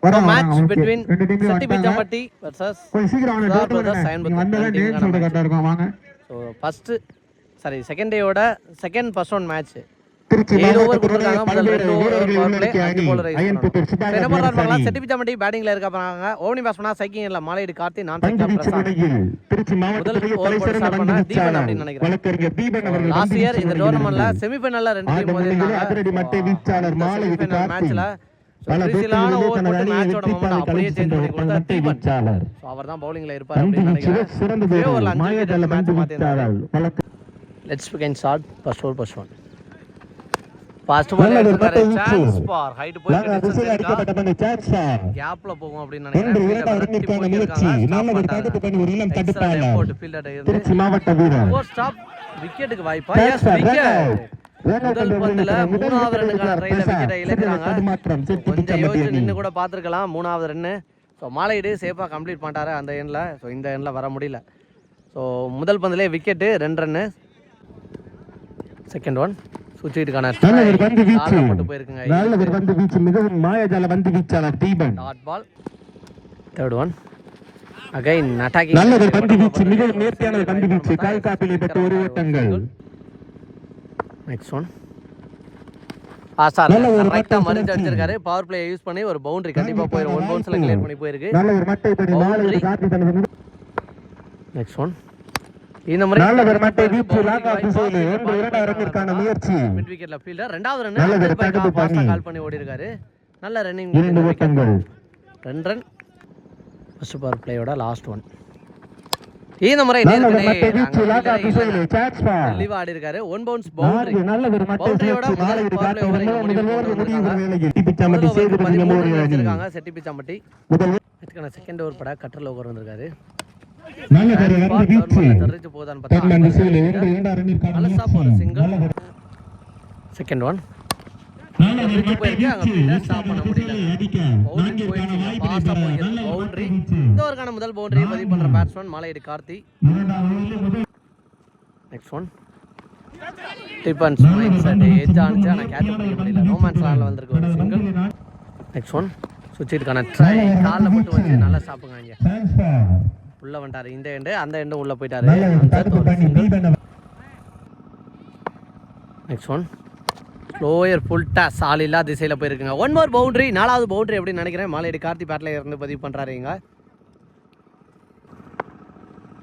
Match between Settipichampatti versus so first sorry second டேயோட first one match 7 over கொடுத்துருக்காங்க. முதல் 2 over power play 5 bowler raise பண்ணணும். என்ன பண்றாங்க பார்க்கலாம். செட்டிபிச்சம்பட்டி பேட்டிங்ல இருக்க போறாங்க. ஓவனிங் பேட்ஸ் பண்ணா சைக்கிங்ல மாலையீடு கார்த்தி நான் சைக்கிங் பிரசாத். முதல் ஓவர் போட்டு ஸ்டார்ட் பண்ண தீபன் அப்படின்னு நினைக்கிறேன். லாஸ்ட் இயர் இந்த டோர்னமெண்ட்ல செமிஃபைனல்ல 2 டீம் மோதிருந்தாங்க. மேட்ச்ல கிறிஸ்டிலான ஓவர் போட்டு மேட்சோட மொமெண்ட் அப்படியே சேஞ்ச் பண்ணி கொடுத்தா தீபன். சோ அவர்தான் பவுலிங்ல இருப்பார் அப்படின்னு நினைக்கிறேன். ஓவர்ல 5 விக்கெட் மேட்ச் மாத்திட்டாரு. Let's begin shot first over first one. Fast ball எடுத்துறாரு. சான்ஸ் ஃபார் ஹைட் போய் கேப்ல போகும் அப்படி நினைக்கிறேன். விக்கெட்டுக்கு வாய்ப்பா? Yes wicket. முதல் பந்துல 3வது ரன்னுக்கான ட்ரைல விக்கெட்டை இழக்கிறாங்க. கொஞ்சம் யோசிச்சு நின்னு கூட பாத்துக்கலாம் 3வது ரன்னு. ஸோ மாலையீடு சேஃபா கம்ப்ளீட் பண்ணிட்டாரு அந்த எண்ட்ல. ஸோ இந்த எண்ட்ல வர முடியல. ஸோ முதல் பந்துலே விக்கெட்டு 2 ரன்னு. செகண்ட் ஒன் சுச்சிட்டுக்கான போட்டு போயிருக்குங்க. மிகவும் மாயாஜால வந்து வீச்சாளர் Deepan. Dot ball. Third one again attacking. நல்ல ஒரு பந்து வீச்சு, மிகவும் நேர்த்தியான பந்து வீச்சு. கால் காப்பிலே பெற்ற ஒரு ஓட்டங்கள். நெக்ஸ்ட் ஒன் ரைட்டா மரிஞ்சு அடிச்சிருக்காரு. பவர் பிளே யூஸ் பண்ணி ஒரு பவுண்டரி கண்டிப்பா போயிரும். 1 பவுன்ஸ்ல கிளியர் பண்ணி போயிருக்கு. நல்ல ஒரு மட்டை படி மாலை காட்டி தனது. நெக்ஸ்ட் ஒன் இந்த மாதிரி நல்ல ஒரு மட்டை வீச்சு லாகா திசையிலே 2 ரன்னுக்கான முயற்சி. மிட் விக்கெட்ல ஃபீல்டர் 2வது ரன் பாஸ்டா கால் பண்ணி ஓடி இருக்காரு. நல்ல ரன்னிங் 2 ஓட்டங்கள். 2 ரன் ஃபர்ஸ்ட் பவர் பிளேயோட லாஸ்ட் ஒன். இந்த முறை நேர்கனே லீவ் ஆடி இருக்காரு. 1 பவுன்ஸ் பவுண்டரி. நல்ல ஒரு மட்டை பவுண்டரியோட முதல் பவர் பிளே ஓவரை செட்டிபிச்சம்பட்டி சேதுபதி இருக்காங்க. செட்டிபிச்சம்பட்டி இதுக்கான செகண்ட் ஓவர் பட கட்டர் ஓவர் வந்திருக்காரு. நல்ல ஒரு ரன் வீச்சு. தர்றிச்சு போதான் பார்த்தா தென்மன் திசையிலே 2 ரன்னிற்கான நல்ல ஸ்டாப் ஒரு சிங்கிள். செகண்ட் ஒன் நல்ல போயிருக்கு. அங்க ஃபீல்டர் ஸ்டாப் பண்ண முடியல. பவுலிங் போயிடுச்சு. பாஸ்டா போயிருக்கு. பவுண்டரி. இந்த ஓவருக்கான முதல் பவுண்டரியை பதிவு பண்ற பேட்ஸ்மேன் மாலையீடு Karthi. Next one defence mind set edge ஆனிச்சு. ஆனா கேட்ச் பண்ண முடியல. நோ மேன்ஸ் லேண்ட்ல வந்திருக்கு ஒரு சிங்கிள். நெக்ஸ்ட் ஒன் சுச்சிட்டுக்கான ட்ரை கால்ல போட்டு வச்சு நல்லா ஸ்டாப்புங்க. இங்க உள்ள வந்துட்டாரு. இந்த எண்டு அந்த எண்டு உள்ள போயிட்டாரு. Next one slower full toss ஆளில்லா திசையில போயிருக்குங்க. 1 மோர் பவுண்டரி. 4வது பவுண்டரி அப்படின்னு நினைக்கிறேன். மாலையீடு கார்த்தி பேட்ல இருந்து பதிவு பண்றாரு. இங்க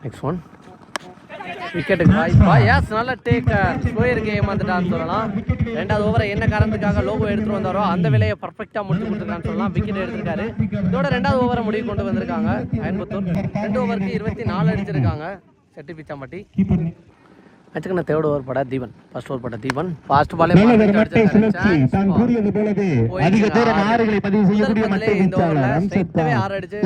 நெக்ஸ்ட் ஒன் விக்கெட்டுக்கு வாய்ப்பா? எஸ் நல்ல டேக். ஸ்லோயருக்கு ஏமாந்துட்டான்னு சொல்லலாம். 2வது ஓவரை என்ன காரணத்துக்காக லோகோ எடுத்துட்டு வந்தாரோ அந்த வேலையை பர்ஃபெக்டா முடிச்சு கொடுத்துருக்கான்னு சொல்லலாம். விக்கெட் எடுத்திருக்காரு. இதோட 2வது ஓவரை முடிவு கொண்டு வந்திருக்காங்க. அயன்புத்தூர் 2 ஓவருக்கு 24 அடிச்சிருக்காங்க. செட்டிபிச்சம்பட்டி அதுக்கு தேர்ட் ஓவர் பட தீபன். ஃபர்ஸ்ட் ஓவர் பட தீபன் ஃபாஸ்ட் பாலே தான் கூறியது போலவே அதிக தூரம் ஆறுகளை பதிவு செய்யக்கூடிய மட்டை வீச்சாளர் ஸ்ட்ரைட்டாவே 6 அடிச்சு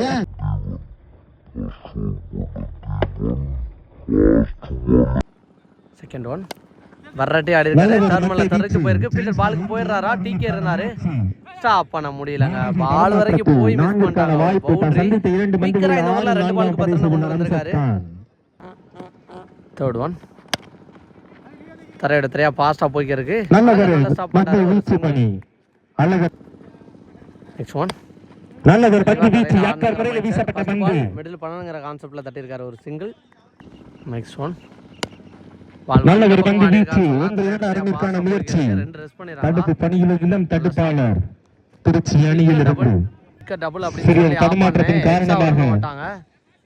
செகண்ட் ஒன் வர்றட்டி ஆடி இருக்காரு. டர்மல்ல தர்றிச்சு போயிருக்கு. ஃபீல்டர் பாலுக்கு போயிடுறாரா? டிகே இருந்தாரு. ஸ்டாப் பண்ண முடியலங்க. பால் வரைக்கும் போய் மிஸ் பண்ணிட்டாங்க. பவுண்டரி. மிக்கரா இந்த ஓவர்ல 2 பாலுக்கு 10 ரன் கொண்டு வந்திருக்காரு. தேர்ட் ஒன் தரையோட தரையா பாஸ்டா போய்க்கிருக்கு. நெக்ஸ்ட் ஒன் நல்ல ஒரு பந்து வீச்சு. யாக்கர் வரையில வீசப்பட்ட பந்து மிடில் பண்ணனுங்கிற கான்செப்ட்ல தட்டி இருக்காரு ஒரு சிங்கிள். நெக்ஸ்ட் ஒன் நல்ல ஒரு பந்து வீச்சு. 2 ரன்னுக்கான முயற்சி. தடுப்பு பணியில் இளம் தடுப்பாளர் திருச்சி அணியில் இருந்து டபுள் அப்படி சொல்லி தடுமாற்றத்தின் காரணமாக மாட்டாங்க.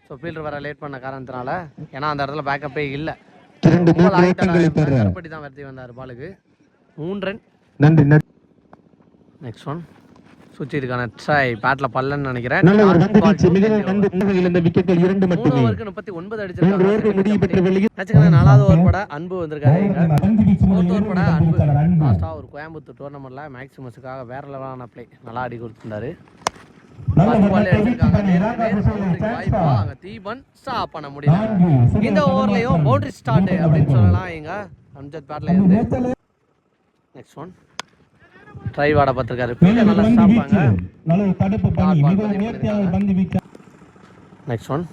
சோ ஃபீல்டர் வர லேட் பண்ண காரணத்தினால ஏனா அந்த இடத்துல பேக்கப்பே இல்ல. 2 ஓட்டங்களை பெற அப்படி தான் வரதி வந்தார் பாலுக்கு. 3 ரன். நன்றி. நெக்ஸ்ட் ஒன் சுச்சிட்டுக்கான ட்ரை பேட்ல பல்லன்னு நினைக்கிறேன். நல்ல ஒரு பந்து வீச்சு. மிகவும் நந்து முனையில் இந்த விக்கெட்கள் 2 மட்டுமே. 3 ஓவருக்கு 39 அடிச்சிருக்காங்க. ஓவர் முடிவு பெற்ற வெளியே நச்சுங்க. 4வது ஓவர் பட அன்பு வந்திருக்காரு. 4வது ஓவர் பட அன்பு லாஸ்டா ஒரு கோயம்புத்தூர் டோர்னமெண்ட்ல மேக்ஸிமஸ்க்காக வேற லெவலான ப்ளே நல்லா ஆடி கொடுத்திருந்தாரு. தீபன் ஸ்டாப் பண்ண முடியல. இந்த ஓவர்லயும் பவுண்டரி ஸ்டார்ட் அப்படின்னு சொல்லலாம். இங்க அம்ஜத் பேட்ல இருந்து நெக்ஸ்ட் ஒன் ட்ரை வாட பார்த்திருக்காரு. ஃபீல்டர் நல்லா ஸ்டாப்பாங்க. நல்ல தடுப்பு பணி. மிகவும் நேர்த்தியான பந்து வீச்சு. நெக்ஸ்ட் ஒன்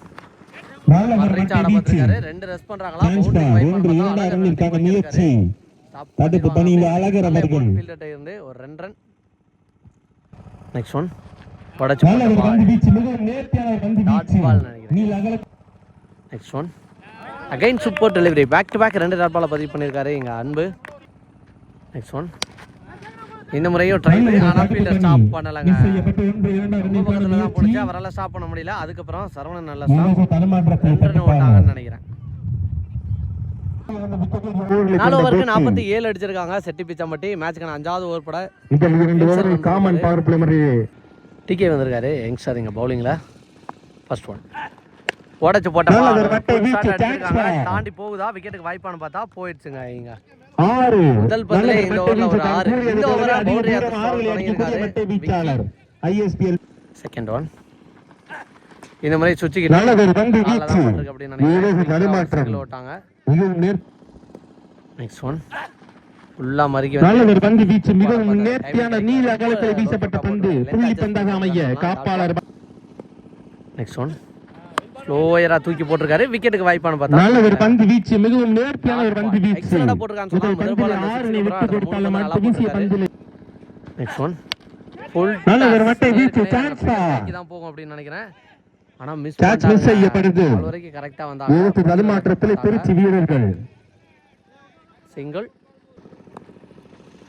நல்ல ஒரு ரீச் ஆட பார்த்திருக்காரு. 2 ரெஸ்ட் பண்றாங்களா? பவுண்டரி ஃபைட் பண்ணா 2 ரன்னுக்கான முயற்சி. தடுப்பு பணியில் அழகர் அவர்கள் ஃபீல்டர்ட்ட இருந்து ஒரு 2 ரன். நெக்ஸ்ட் ஒன் உடைச்சு நல்ல போட்ட ஒரு ball. பந்து வீச்சு மிகவும் நேர்த்தியான ஒரு பந்து Dot வீச்சு ball நினைக்கிறேன். நீல அகல next one again super delivery. Back to back 2 dot பாலை பதிவு பண்ணியிருக்காரு எங்க அன்பு. நெக்ஸ்ட் ஒன் இந்த முறையும் ட்ரை பண்ணி ஆனால் ஃபீல்டர் ஸ்டாப் பண்ணலங்க. மிஸ் செய்யப்பட்டு 1-2 ரொம்ப பக்கத்தில் தான் போணுச்சு, அவரால் ஸ்டாப் பண்ண முடியல. அதுக்கப்புறம் சரவணன் நல்ல ஸ்டாப் தடுமாற்றத்தில் 2 ரன் ஓட்டாங்கன்னு நினைக்கிறேன். 4 ஓவருக்கு 47 அடிச்சிருக்காங்க செட்டி பிச்சம்பட்டி. மேட்சுக்கான 5வது ஓவர் பட முதல் 2 ஓவரில் காமன் பவர் பிளே மாதிரி டிகே வந்திருக்காரு யங்ஸ்டர் இங்க பவுலிங்ல. ஃபர்ஸ்ட் ஒன் உடைச்சு போட்ட ball. Full shot அடிச்சிருக்காங்க. தாண்டி போகுதா விக்கெட்டுக்கு வாய்ப்பான்னு பார்த்தா போயிடுச்சுங்க. இங்க 6 முதல் பந்திலே இந்த ஓவர்ல ஒரு 6. இந்த ஓவரா பவுண்டரி தொடங்கியிருக்காரு. ISPL செகண்ட் ஒன் இந்த மாதிரி சுவிட்ச் நல்ல ஒரு பந்து வீச்சு அப்படின்னு நினைக்கிறேன். தடுமாற்றம் ஓட்டாங்க. மிகவும் நேர் நெக்ஸ்ட் ஒன் ஃபுல்லா மறுக்கி நல்ல ஒரு பந்து வீச்சு மிகவும் நேர்த்தியான நீல அகலத்தில் வீசப்பட்ட பந்து புள்ளி பந்தாக அமைய காப்பாளர். நெக்ஸ்ட் ஒன் ஸ்லோயரா தூக்கி போட்டிருக்காரு. விக்கெட்டுக்கு வாய்ப்பான்னு பார்த்தா நல்ல ஒரு பந்து வீச்சு மிகவும் நேர்த்தியான ஒரு பந்து வீச்சு எக்ஸலண்டா போட்டிருக்கான்னு சொன்னா முதல் பால் அந்த 6 விட்டு கொடுத்தாலும் அடுத்த வீசிய பந்தில் நெக்ஸ்ட் ஒன் ஃபுல் நல்ல ஒரு வட்டை வீச்சு சான்ஸ் தான் போகும் அப்படின்னு நினைக்கிறேன். ஆனா மிஸ் செய்யப்படுது. பால் வரைக்கும் கரெக்ட்டா வந்தாங்க. தடுமாற்றத்தில் திருச்சி வீரர்கள் சிங்கிள்.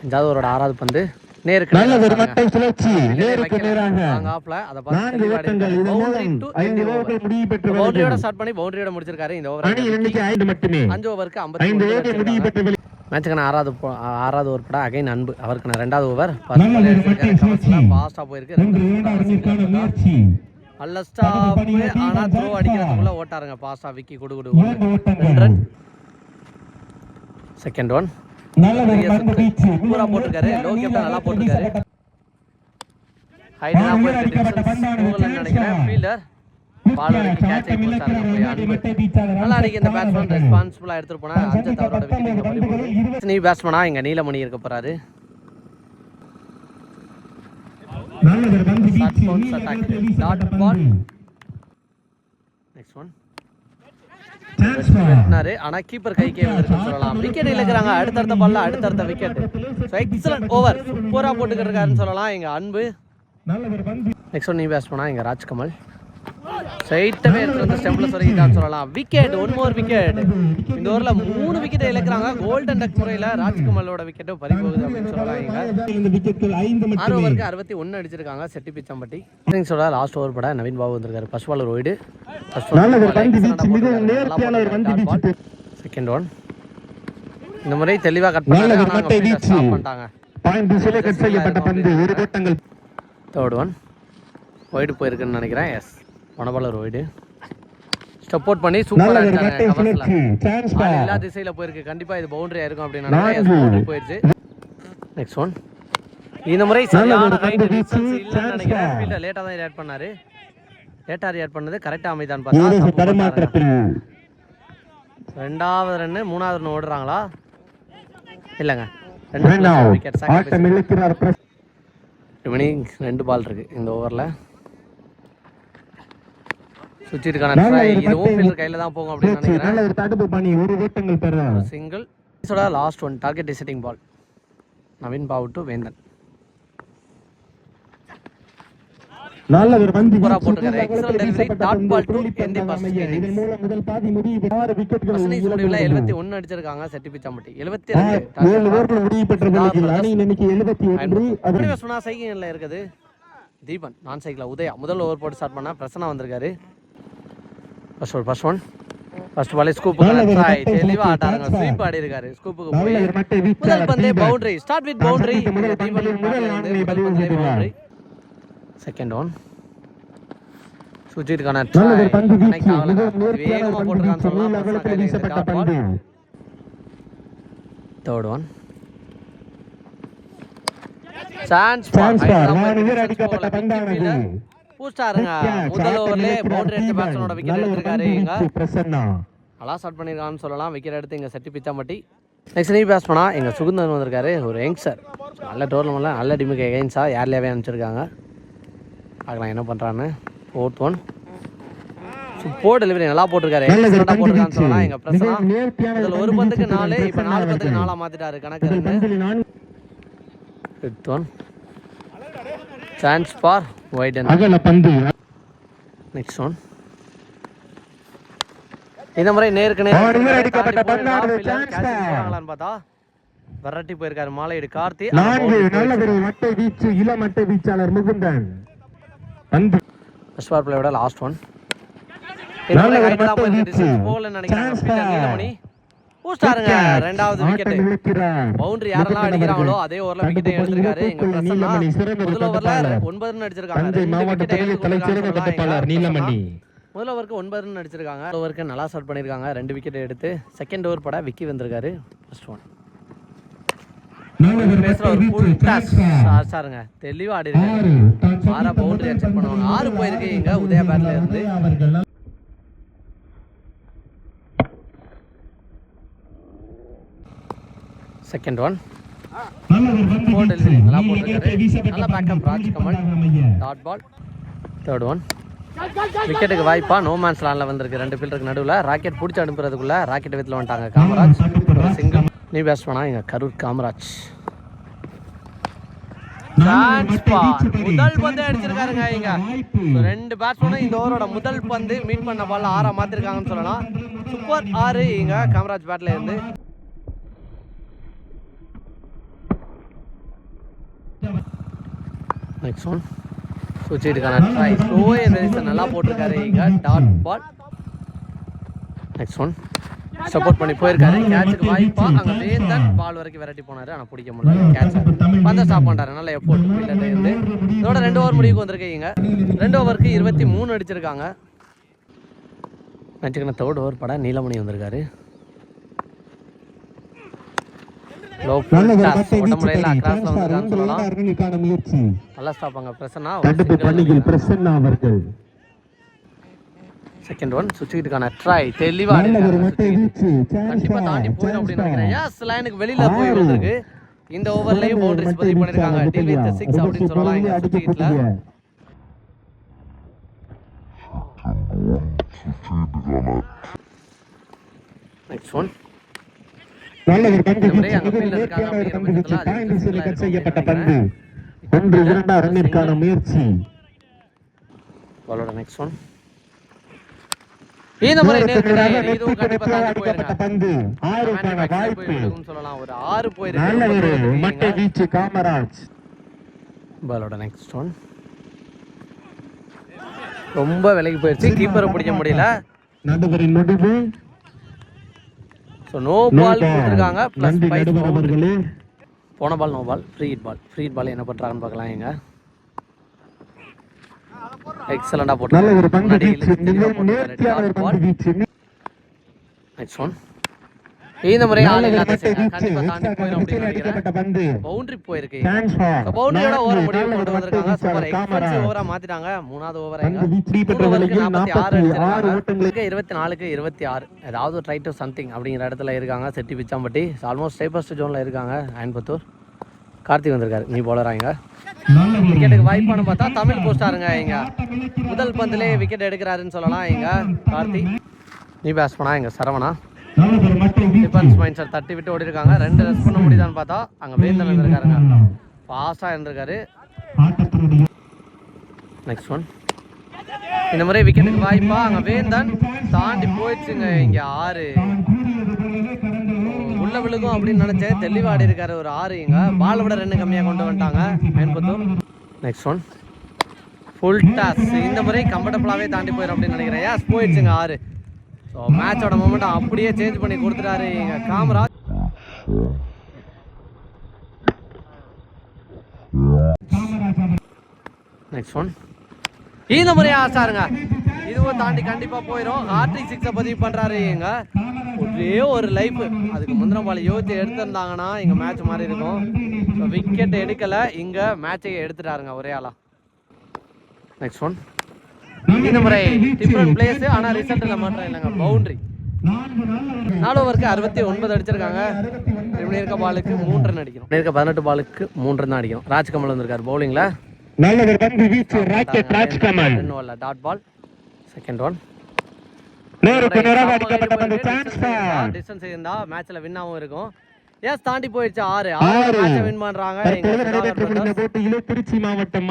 5வது ஓவரோட 6வது பந்து நேருக்கு நல்ல ஒரு மட்டை சுழற்சி நேருக்கு நேராக ஆப்ல அத பார்த்து 4 ஓட்டங்கள் இது மூலம் 5 ஓவர்கள் முடிவு பெற்று பவுண்டரியோட ஸ்டார்ட் பண்ணி பவுண்டரியோட முடிச்சிருக்காரு. இந்த ஓவர் அணி எண்ணிக்கை 5 மட்டுமே. 5 ஓவருக்கு 5 ஓவர்கள் முடிவு 55 பெற்று மேட்சுக்கான 6வது ஓவர் பட அகைன் அன்பு அவருக்கான 2வது ஓவர் நல்ல ஒரு மட்டை சுழற்சி ஃபாஸ்டா போயிருக்கு. 2 ரன்களுக்கான முயற்சி நல்ல ஸ்டாப். ஆனா த்ரோ அடிக்கிறதுக்குள்ள ஓட்டாருங்க பாஸ்டா விக்கி குடு 2 ஓட்டங்கள். செகண்ட் ஒன் நல்ல ஒரு பந்து வீச்சு பூரா போட்டுருக்காரு. லோ கேப்டன் நல்லா போட்டுருக்காரு. ஹைட் தான் போயிருக்கு. டிஸ்டன்ஸ் நினைக்கிறேன். ஃபீல்டர் பால் வரைக்கும் கேட்ச் ஆகி போட்டாரு. நல்லா அடிக்க இந்த பேட்ஸ்மேன் ரெஸ்பான்சிபிளா எடுத்துட்டு போனா 5 தவறோட விக்கெட். நீ பேட்ஸ்மேனா இங்க நீலமணி இருக்க போறாரு. நல்ல ஒரு பந்து வீச்சு டாட் பால். நெக்ஸ்ட் ஒன் ஆனா கீப்பர் கைக்கே வந்திருக்குன்னு சொல்லலாம். விக்கெட் இழக்கிறாங்க. அடுத்தடுத்த பால்ல அடுத்தடுத்த விக்கெட். எக்ஸலன்ட் ஓவர் சூப்பரா போட்டுக்கிட்டு இருக்காருன்னு சொல்லலாம் எங்க அன்பு. நெக்ஸ்ட் ஒன் நீ பேட்ஸ்மேனா எங்க ராஜ்கமல் ஸ்ட்ரைட்டாவே எடுத்து ஸ்டெம்ப்ல சொருகிட்டான்னு சொல்லலாம். விக்கெட் 1 மோர் விக்கெட். இந்த ஓவர்ல 3 விக்கெட் இழக்கிறாங்க. கோல்டன் டக் முறையில ராஜ்கமலோட விக்கெட்டும் பறி போகுது அப்படின்னு சொல்லலாம். இந்த விக்கெட்கள் 5 மட்டுமே. 6 ஓவருக்கு 61 அடிச்சிருக்காங்க செட்டி பிச்சம்பட்டி. இன்னிங்ஸோட லாஸ்ட் ஓவர் பட நவீன் பாபு வந்திருக்காரு. ஃபர்ஸ்ட் பால் ரோய்டு. நல்ல ஒரு பந்து வீச்சு மிகவும் நேர்த்தியான ஒரு பந்து வீச்சு. செகண்ட் ஒன் இந்த முறை தெளிவா கட் பண்ணாங்க. ஸ்டாப் பண்ணிட்டாங்க. பாயிண்ட் திசையிலே கட் செய்யப்பட்ட பந்து ஒரு ஓட்டங்கள். தேர்ட் ஒன் வைடு போயிருக்குன்னு நினைக்கிறேன். எஸ் ஒனபாலர் வைடு சப்போர்ட் பண்ணி சூப்பரா அடிச்சாங்க. கவர்ஸ்ல எல்லா திசையில போயிருக்கு. கண்டிப்பா இது பவுண்டரி ஆயிருக்கும் அப்படின்னு நினைக்கிறேன். பவுண்டரி போயிடுச்சு. நெக்ஸ்ட் ஒன் இந்த முறை சரியான ரைட் டிஸ்டன்ஸ் இல்லன்னு நினைக்கிறேன். ஃபீல்டர் லேட்டா தான் ரியாக்ட் பண்ணாரு. லேட்டா ரியாக்ட் பண்ணது கரெக்டா அமைதான்னு பார்த்தா தடுமாற்றத்தில் 2வது ரன் 3வது ரன் ஓடுறாங்களா இல்லங்க 2 விக்கெட் ஆட்டம் இழுக்கிறார். ரிமைனிங் 2 பால் இருக்கு இந்த ஓவர்ல. சுற்றிருக்கான ட்ரை இதுவும் ஃபீல்டர் கையில தான் போகும் அப்படின்னு நினைக்கிறேன். நல்ல ஒரு தடுப்பு பண்ணி ஒரு ஓட்டங்கள் பெற சிங்கிள். இதோட last one target deciding ball Naveen Babu to Vendhan. நல்ல ஒரு பந்து சூப்பரா போட்டுருக்காரு. Excellent delivery dot ball to என்டி பாஸ். இதன் மூலம் முதல் பாதி முடிவு 6 விக்கெட்டுகள். ஃபர்ஸ்ட் முடிவுல 71 அடிச்சிருக்காங்க செட்டி பிச்சம்பட்டி. 72 7 ஓவர்கள் முடிவு பெற்ற வேளையில் அணியின் எண்ணிக்கை 71. அப்படி சொன்னா சைக்கிள்ல இருக்குது தீபன் நான் சைக்கிள்ல உதயா முதல் ஓவர் போட்டு ஸ்டார்ட் பண்ணா பிரசன்னா வந்திருக்காரு. First one first ball scoop try தெளிவா ஆட்டாருங்க. ஸ்வீப் ஆடி இருக்காரு. ஸ்கூப்புக்கு போய் முதல் பந்தே boundary. Start with boundary. Boundary. Second one சுஜித்கான ட்ரை கனெக்ட் ஆகல. வேகமா போட்டுறான்னு சொல்லலாம். தேர்ட் ஒன் சான்ஸ் அடிக்கப்பட்ட பந்தானது பூஸ்டாருங்க. முதல் ஓவர்ல பவுண்டரி அடிச்ச பேட்ஸ்மேனோட விக்கெட் எடுத்திருக்காரு. பிரசன்னா நல்லா ஸ்டார்ட் பண்ணிருக்கான்னு சொல்லலாம். விக்கெட் எடுத்து இங்க செட்டி பிச்சம்பட்டி. நெக்ஸ்ட் நீ பேட்ஸ்மேனா எங்க சுகுந்தன் வந்திருக்காரு. ஒரு யங்ஸ்டர் நல்ல டோர்னமெண்ட்ல நல்ல டீமுக்கு எகைன்ஸா ஏர்லியாவே அனுப்பிச்சிருக்காங்க. பார்க்கலாம் என்ன பண்றான்னு. ஃபோர்த் ஒன் சூப்பர் டெலிவரி நல்லா போட்டிருக்காரு. எக்ஸலென்ட்டா போட்டிருக்கான்னு சொல்லலாம். எங்க பிரசன்னா முதல்ல ஒரு பந்துக்கு 4 இப்போ 4 பந்துக்கு 4 மாத்திட்டாரு கணக்கு. Fifth one chance for widen. அகல பந்து. Next one. இந்த முறை நேருக்கு நேர் அடிக்கப்பட்ட பந்தாடு சான்ஸ் போறாங்களான்னு பார்த்தா வரட்டி போயிருக்காரு மாலையீடு கார்த்தி. 4 நல்ல ஒரு மட்டை வீச்சு இளம் மட்டை வீச்சாளர் முகுந்தன். பந்து ஃபர்ஸ்ட் பால் பிளேயோட லாஸ்ட் ஒன். இந்த முறை கையில தான் போயிருக்கு. டிஸ்டன்ஸ் போகலன்னு நினைக்கிறேன். ஃபீல்டர் நீலமணி பூஸ்டாருங்க இரண்டாவது விக்கெட். பவுண்டரி யாரெல்லாம் அடிக்கிறாங்களோ அதே ஓவர்ல விக்கெட்டை எடுத்திருக்காரு. எங்க பிரசன்னா முதல் ஓவர்ல 9 ரன் அடிச்சிருக்காங்க. முதல் ஓவருக்கு 9 ரன் அடிச்சிருக்காங்க. ஓவருக்கு நல்லா ஸ்டார்ட் பண்ணிருக்காங்க. 2 விக்கெட் எடுத்து செகண்ட் ஓவர் பட விக்கி வந்திருக்காரு. First one. பேசுற ஒரு ஃபுல் டாஸ் சாருங்க தெளிவா ஆடி இருக்காரு. ஆறா பவுண்டரி அக்செப்ட் பண்ணுவாங்க. 6 போயிருக்கு இங்க உதயா பேட்ல இருந்து. Second one. நல்லா போட்டிருக்காரு. நல்லா backup Rajkamal. Dot ball. Third one. விக்கெட்டுக்கு வாய்ப்பா நோ மேன்ஸ் லேண்ட்ல வந்திருக்கு. 2 ஃபீல்டருக்கு நடுவில் ராக்கெட் பிடிச்சி அனுப்புறதுக்குள்ள ராக்கெட் வித்துல வந்துட்டாங்க காமராஜ். ஒரு சிங்கிள். நீ பேஸ்ட் பண்ணா இங்க கரூர் காமராஜ். முதல் பந்து அடிச்சிருக்காருங்க இங்க. 2 பேட்ஸ்மேனும் இந்த ஓவரோட முதல் பந்து மீட் பண்ண பால் 6 மாத்திருக்காங்கன்னு சொல்லலாம். சூப்பர் 6 இங்க காமராஜ் பேட்ல இருந்து. Next one. சுவிட்சுக்கான ட்ரை ஸ்லோயே நல்லா போட்டிருக்காரு இங்க dot ball. Next one. Support பண்ணி போயிருக்காரு. கேட்சுக்கு வாய்ப்பா அங்க வேந்தன் பால் வரைக்கும் விரட்டி போனாரு. ஆனா பிடிக்க முடியல. கேட்ச் பந்த ஸ்டாப் பண்ணிட்டாரு. நல்ல எஃபோர்ட் ஃபீல்டர்ல இருந்து. இதோட 2 ஓவர் முடிவுக்கு வந்திருக்கீங்க. 2 ஓவருக்கு 23 அடிச்சிருக்காங்க. நினைச்சுக்கணும் தேர்ட் ஓவர் பட நீலமணி வந்திருக்காரு. லோ ஃபுல் டாஸ் உடம்புல கிராஸ்ல வந்திருக்கான்னு சொல்லலாம். நல்லா ஸ்டாப் அங்க பிரசன்னா அவர்கள். Second one. சுவிட்சுக்கான ட்ரை தெளிவா கண்டிப்பா தாண்டி போயிடும் அப்படின்னு நினைக்கிறேன். எஸ் லைனுக்கு வெளியில போய் வந்திருக்கு. இந்த ஓவர்லயும் பவுண்டரிஸ் பதிவு பண்ணிருக்காங்க. டீல் வித் 6 அப்படின்னு சொல்லலாம் இங்க சுவிட்சுல. Next one. நல்ல ஒரு பந்து செய்யப்பட்ட பந்து 1-2 ரன்னிற்கான முயற்சி. பாலோட நெக்ஸ்ட் ஒன். இந்த முறை இதுவும் கண்டிப்பா தாண்டி போயிருங்க. பந்து 6க்கான வாய்ப்பு சொல்லலாம். ஒரு 6 போயிருக்கு. நல்ல ஒரு மட்டை வீச்சு காமராஜ். பாலோட நெக்ஸ்ட் ஒன். ரொம்ப விலகி போயிருச்சு. கீப்பரை பிடிக்க முடியல. நடுவரின் முடிவு. சோ நோ பால் கொடுத்திருக்காங்க. ப்ளஸ் 5 அவர்களே. போன ball no ball. Free hit ball என்ன பண்றாங்கன்னு பார்க்கலாம் இங்க. எக்ஸலண்டா போட்டு நல்ல ஒரு பந்து வீச்சு. நேர்த்தியான ஒரு பந்து வீச்சு. Next one. இந்த முறை ஆல் இல்லாத கண்டிப்பா தாண்டி போயிடும் அப்படின்னு நினைக்கிறேன். பவுண்டரி போயிருக்கு. பவுண்டரியோட ஓவர் முடிவு கொண்டு வந்திருக்காங்க. சூப்பர் எக்ஸ்பென்சிவ் ஓவரா மாத்திட்டாங்க. 3வது ஓவர் இங்க 46 ஓட்டங்களுக்கு 24க்கு 26. ஏதாவது ட்ரை டு சம்திங் அப்படிங்கிற இடத்துல இருக்காங்க. செட்டி பிச்சாம்பட்டி ஆல்மோஸ்ட் சேஃபஸ்ட் ஜோன்ல இருக்காங்க. அயன்புத்தூர். கார்த்திக் வந்திருக்காரு. நீ பவுலராங்க. விக்கெட்டுக்கு வாய்ப்பானு பார்த்தா தமிழ் போஸ்டாருங்க இங்க. முதல் பந்திலே விக்கெட் எடுக்கிறாருன்னு சொல்லலாம் இங்க கார்த்திக். நீ பேஸ் பண்ணா இங்க சரவணா. டிஃபென்ஸ் மைண்ட்ஸை தட்டி விட்டு ஓடி இருக்காங்க. 2 ரன் பண்ண முடியுதான்னு பார்த்தா அங்க வேந்தன் இருந்திருக்காருங்க. பாஸா இருந்திருக்காரு. Next one. இந்த முறை விக்கெட்டுக்கு வாய்ப்பா அங்க வேந்தன் தாண்டி போயிடுச்சுங்க இங்க 6. உள்ள விழுகும் அப்படின்னு நினைச்சேன். தெளிவாடி இருக்காரு. ஒரு 6 இங்க. பால் விட 2 கம்மியா கொண்டு வந்துட்டாங்க Ayanputhur. Next one. Full toss. இந்த முறை கம்ஃபர்டபுளாவே தாண்டி போயிடும் அப்படின்னு நினைக்கிறேன். எஸ் போயிடுச்சுங்க 6. ஸோ மேட்சோட மொமெண்டம் அப்படியே சேஞ்ச் பண்ணி கொடுத்துட்டாரு இங்க காமராஜ். Next one. இந்த முறையா ஆசாருங்க. இதுவும் தாண்டி கண்டிப்பா போயிடும். ஹார்ட்ரிக் 6 பதிவு பண்றாரு இங்க. ஒரே ஒரு லைஃப். அதுக்கு முந்தின பால் யோசிச்சு எடுத்திருந்தாங்கன்னா இங்க மேட்ச் மாதிரி இருக்கும். விக்கெட் எடுக்கல இங்க மேட்சை எடுத்துட்டாருங்க ஒரே ஆளா. Next one. இந்த முறை டிஃபரண்ட் பிளேஸ் ஆனா ரிசல்ட்ல மாற்றம் இல்லைங்க. பவுண்டரி 4 ஓவருக்கு 69 அடிச்சிருக்காங்க. இருக்க பாலுக்கு 3 ரன் அடிக்கணும். இருக்க 18 பாலுக்கு 3 ரன் தான் அடிக்கணும். ராஜ்கமல் வந்திருக்காரு பவுலிங்ல. நல்ல ஒரு பந்து வீச்சு rocket Rajkamal. Dot ball. Second one. நேருக்கு நேராக அடிக்கப்பட்ட பந்து சான்ஸ் ஃபார். டிஸ்டன்ஸ் இருந்தா மேட்ச்ல வின் ஆவும் இருக்கும். எஸ் தாண்டி போயிடுச்சு 6 மேட்சை வின் பண்றாங்க. போட்டியிலே திருச்சி மாவட்டம்